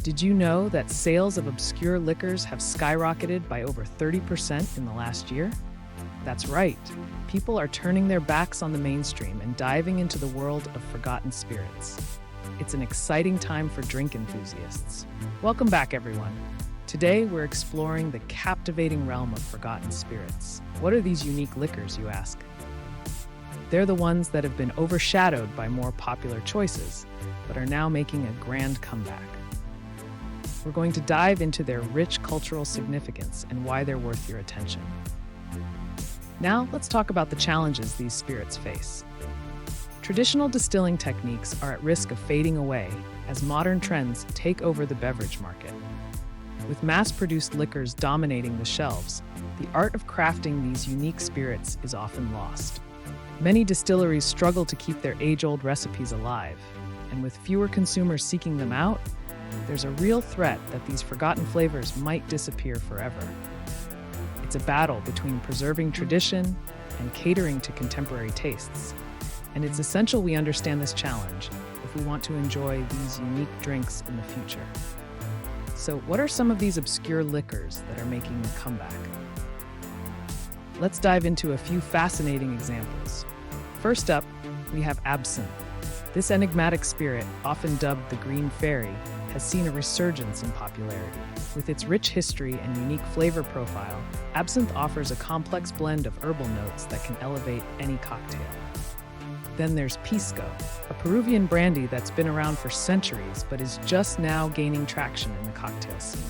Did you know that sales of obscure liquors have skyrocketed by over 30% in the last year? That's right. People are turning their backs on the mainstream and diving into the world of forgotten spirits. It's an exciting time for drink enthusiasts. Welcome back, everyone. Today, we're exploring the captivating realm of forgotten spirits. What are these unique liquors, you ask? They're the ones that have been overshadowed by more popular choices, but are now making a grand comeback. We're going to dive into their rich cultural significance and why they're worth your attention. Now, let's talk about the challenges these spirits face. Traditional distilling techniques are at risk of fading away as modern trends take over the beverage market. With mass-produced liquors dominating the shelves, the art of crafting these unique spirits is often lost. Many distilleries struggle to keep their age-old recipes alive, and with fewer consumers seeking them out, there's a real threat that these forgotten flavors might disappear forever. It's a battle between preserving tradition and catering to contemporary tastes, and it's essential we understand this challenge if we want to enjoy these unique drinks in the future. So, what are some of these obscure liquors that are making a comeback? Let's dive into a few fascinating examples. First up, we have absinthe. This enigmatic spirit, often dubbed the Green Fairy, has seen a resurgence in popularity. With its rich history and unique flavor profile, absinthe offers a complex blend of herbal notes that can elevate any cocktail. Then there's Pisco, a Peruvian brandy that's been around for centuries but is just now gaining traction in the cocktail scene.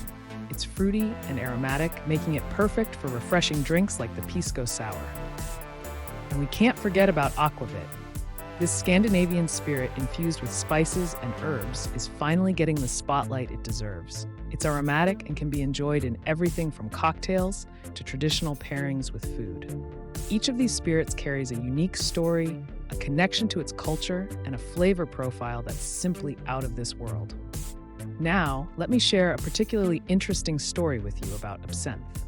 It's fruity and aromatic, making it perfect for refreshing drinks like the Pisco Sour. And we can't forget about aquavit. This Scandinavian spirit infused with spices and herbs is finally getting the spotlight it deserves. It's aromatic and can be enjoyed in everything from cocktails to traditional pairings with food. Each of these spirits carries a unique story, a connection to its culture, and a flavor profile that's simply out of this world. Now, let me share a particularly interesting story with you about absinthe.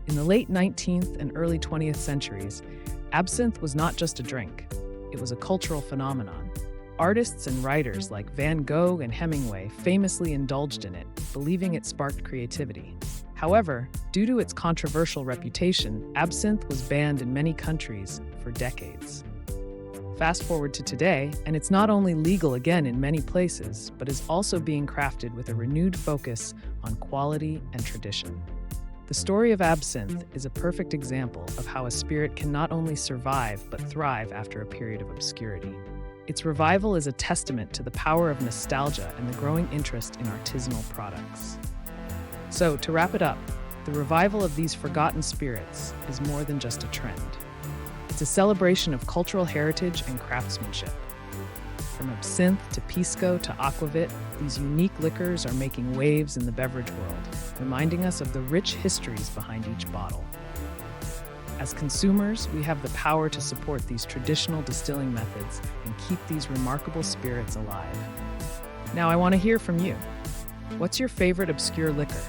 In the late 19th and early 20th centuries, absinthe was not just a drink. It was a cultural phenomenon. Artists and writers like Van Gogh and Hemingway famously indulged in it, believing it sparked creativity. However, due to its controversial reputation, absinthe was banned in many countries for decades. Fast forward to today, and it's not only legal again in many places, but is also being crafted with a renewed focus on quality and tradition. The story of absinthe is a perfect example of how a spirit can not only survive but thrive after a period of obscurity. Its revival is a testament to the power of nostalgia and the growing interest in artisanal products. So, to wrap it up, the revival of these forgotten spirits is more than just a trend. It's a celebration of cultural heritage and craftsmanship. From absinthe to Pisco to aquavit, these unique liquors are making waves in the beverage world, reminding us of the rich histories behind each bottle. As consumers, we have the power to support these traditional distilling methods and keep these remarkable spirits alive. Now, I want to hear from you. What's your favorite obscure liquor?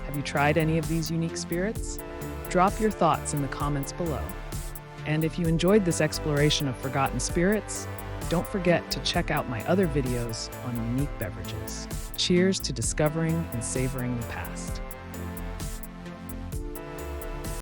Have you tried any of these unique spirits? Drop your thoughts in the comments below. And if you enjoyed this exploration of forgotten spirits, don't forget to check out my other videos on unique beverages. Cheers to discovering and savoring the past.